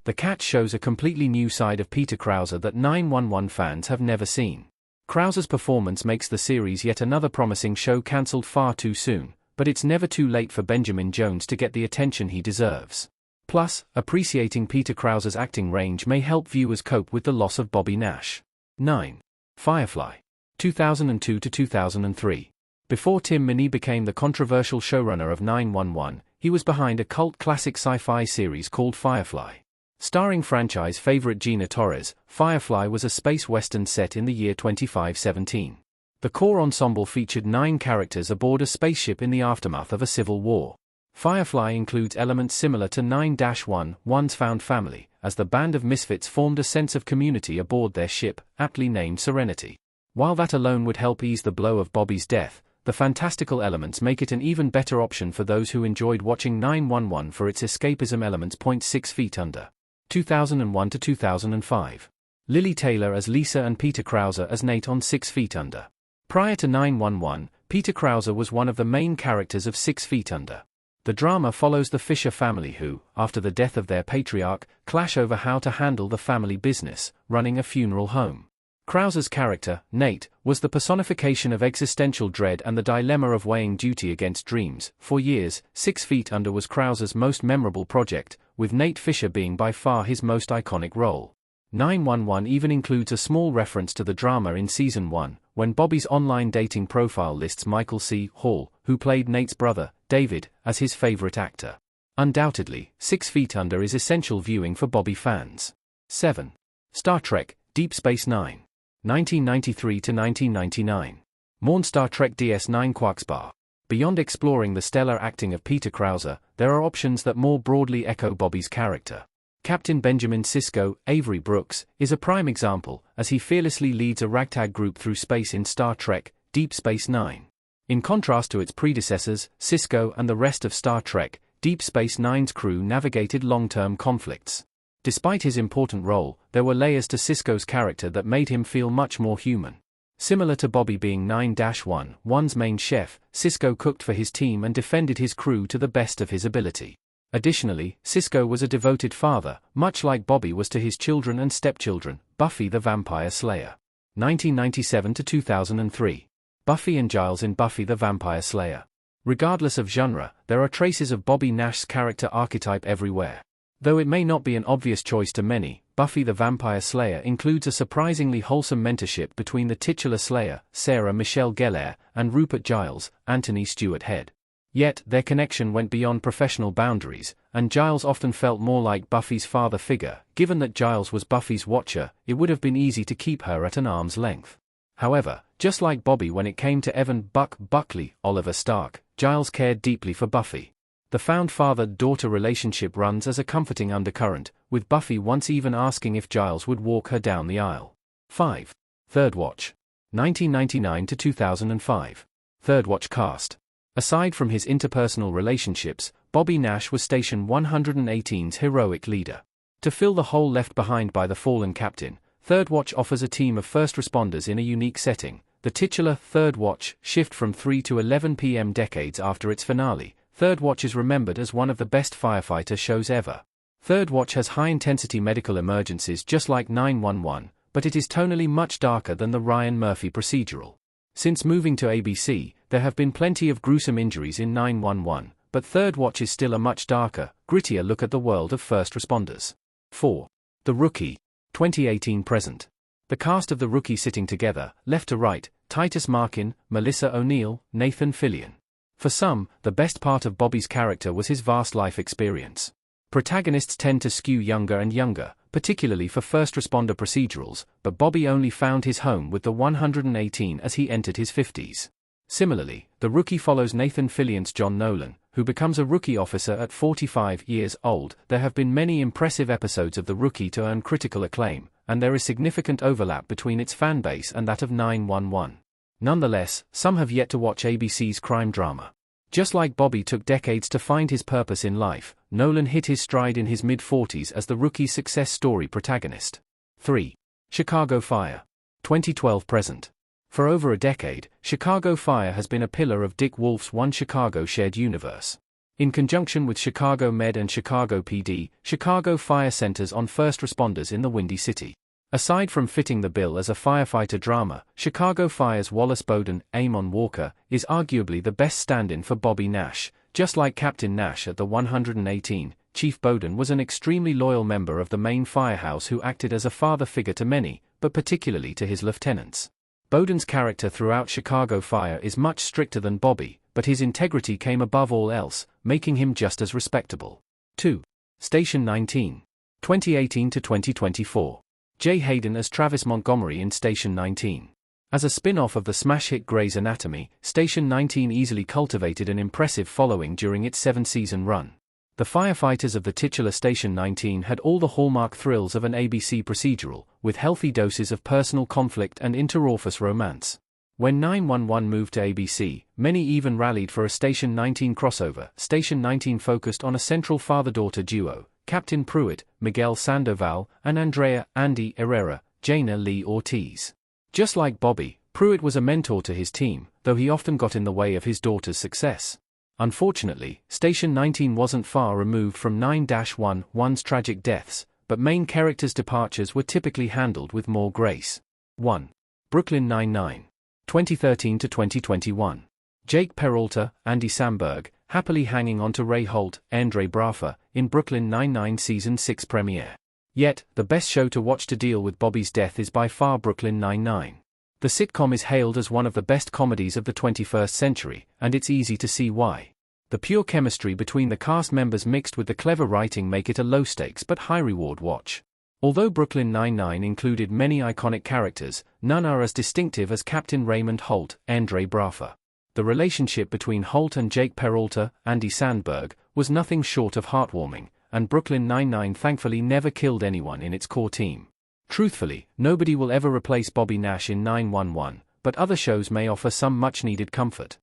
The catch shows a completely new side of Peter Krause that 911 fans have never seen. Krause's performance makes the series yet another promising show cancelled far too soon, but it's never too late for Benjamin Jones to get the attention he deserves. Plus, appreciating Peter Krause's acting range may help viewers cope with the loss of Bobby Nash. 9. Firefly. 2002 to 2003. Before Tim Minney became the controversial showrunner of 911, he was behind a cult classic sci-fi series called Firefly. Starring franchise favorite Gina Torres, Firefly was a space western set in the year 2517. The core ensemble featured 9 characters aboard a spaceship in the aftermath of a civil war. Firefly includes elements similar to 9-1, One's Found Family, as the band of misfits formed a sense of community aboard their ship, aptly named Serenity. While that alone would help ease the blow of Bobby's death, the fantastical elements make it an even better option for those who enjoyed watching 911 for its escapism elements. 6 Feet Under. 2001 to 2005. Lily Taylor as Lisa and Peter Krause as Nate on 6 Feet Under. Prior to 911, Peter Krause was one of the main characters of 6 Feet Under. The drama follows the Fisher family who, after the death of their patriarch, clash over how to handle the family business, running a funeral home. Krause's character, Nate, was the personification of existential dread and the dilemma of weighing duty against dreams. For years, 6 Feet Under was Krause's most memorable project, with Nate Fisher being by far his most iconic role. 911 even includes a small reference to the drama in Season 1, when Bobby's online dating profile lists Michael C. Hall, who played Nate's brother, David, as his favorite actor. Undoubtedly, 6 Feet Under is essential viewing for Bobby fans. 7. Star Trek, Deep Space Nine. 1993 to 1999. Mourn Star Trek DS9 Quarksbar. Beyond exploring the stellar acting of Peter Krause, there are options that more broadly echo Bobby's character. Captain Benjamin Sisko, Avery Brooks, is a prime example, as he fearlessly leads a ragtag group through space in Star Trek, Deep Space Nine. In contrast to its predecessors, Sisko and the rest of Star Trek, Deep Space Nine's crew navigated long-term conflicts. Despite his important role, there were layers to Sisko's character that made him feel much more human. Similar to Bobby being 9-1, one's main chef, Sisko cooked for his team and defended his crew to the best of his ability. Additionally, Sisko was a devoted father, much like Bobby was to his children and stepchildren. Buffy the Vampire Slayer. 1997 to 2003. Buffy and Giles in Buffy the Vampire Slayer. Regardless of genre, there are traces of Bobby Nash's character archetype everywhere. Though it may not be an obvious choice to many, Buffy the Vampire Slayer includes a surprisingly wholesome mentorship between the titular Slayer, Sarah Michelle Gellar, and Rupert Giles, Anthony Stewart Head. Yet, their connection went beyond professional boundaries, and Giles often felt more like Buffy's father figure. Given that Giles was Buffy's watcher, it would have been easy to keep her at an arm's length. However, just like Bobby when it came to Evan "Buck" Buckley, Oliver Stark, Giles cared deeply for Buffy. The found father-daughter relationship runs as a comforting undercurrent, with Buffy once even asking if Giles would walk her down the aisle. 5. Third Watch. 1999 to 2005. Third Watch cast. Aside from his interpersonal relationships, Bobby Nash was Station 118's heroic leader. To fill the hole left behind by the fallen captain, Third Watch offers a team of first responders in a unique setting. The titular Third Watch shift from 3 to 11 p.m. decades after its finale. Third Watch is remembered as one of the best firefighter shows ever. Third Watch has high-intensity medical emergencies just like 911, but it is tonally much darker than the Ryan Murphy procedural. Since moving to ABC, there have been plenty of gruesome injuries in 911, but Third Watch is still a much darker, grittier look at the world of first responders. 4. The Rookie. 2018-present. The cast of The Rookie sitting together, left to right, Titus Markin, Melissa O'Neill, Nathan Fillion. For some, the best part of Bobby's character was his vast life experience. Protagonists tend to skew younger and younger, particularly for first responder procedurals, but Bobby only found his home with the 118 as he entered his 50s. Similarly, The Rookie follows Nathan Fillion's John Nolan, who becomes a rookie officer at 45 years old. There have been many impressive episodes of The Rookie to earn critical acclaim, and there is significant overlap between its fanbase and that of 911. Nonetheless, some have yet to watch ABC's crime drama. Just like Bobby took decades to find his purpose in life, Nolan hit his stride in his mid-40s as The Rookie's success story protagonist. 3. Chicago Fire. 2012-present. For over a decade, Chicago Fire has been a pillar of Dick Wolf's One Chicago shared universe. In conjunction with Chicago Med and Chicago PD, Chicago Fire centers on first responders in the Windy City. Aside from fitting the bill as a firefighter drama, Chicago Fire's Wallace Bowden, Amon Walker, is arguably the best stand-in for Bobby Nash. Just like Captain Nash at the 118, Chief Bowden was an extremely loyal member of the Maine Firehouse who acted as a father figure to many, but particularly to his lieutenants. Bowden's character throughout Chicago Fire is much stricter than Bobby, but his integrity came above all else, making him just as respectable. 2. Station 19. 2018 to 2024. Jay Hayden as Travis Montgomery in Station 19. As a spin-off of the smash hit Grey's Anatomy, Station 19 easily cultivated an impressive following during its 7-season run. The firefighters of the titular Station 19 had all the hallmark thrills of an ABC procedural, with healthy doses of personal conflict and inter-office romance. When 911 moved to ABC, many even rallied for a Station 19 crossover. Station 19 focused on a central father-daughter duo, Captain Pruitt, Miguel Sandoval, and Andrea, Andy Herrera, Jaina Lee Ortiz. Just like Bobby, Pruitt was a mentor to his team, though he often got in the way of his daughter's success. Unfortunately, Station 19 wasn't far removed from 9-11's tragic deaths, but main characters' departures were typically handled with more grace. 1. Brooklyn Nine-Nine. 2013 to 2021. Jake Peralta, Andy Samberg, happily hanging on to Ray Holt, Andre Braugher, in Brooklyn Nine-Nine Season 6 premiere. Yet, the best show to watch to deal with Bobby's death is by far Brooklyn Nine-Nine. The sitcom is hailed as one of the best comedies of the 21st century, and it's easy to see why. The pure chemistry between the cast members mixed with the clever writing make it a low-stakes but high-reward watch. Although Brooklyn Nine-Nine included many iconic characters, none are as distinctive as Captain Raymond Holt, Andre Braugher. The relationship between Holt and Jake Peralta, Andy Samberg, was nothing short of heartwarming, and Brooklyn Nine-Nine thankfully never killed anyone in its core team. Truthfully, nobody will ever replace Bobby Nash in 911, but other shows may offer some much-needed comfort.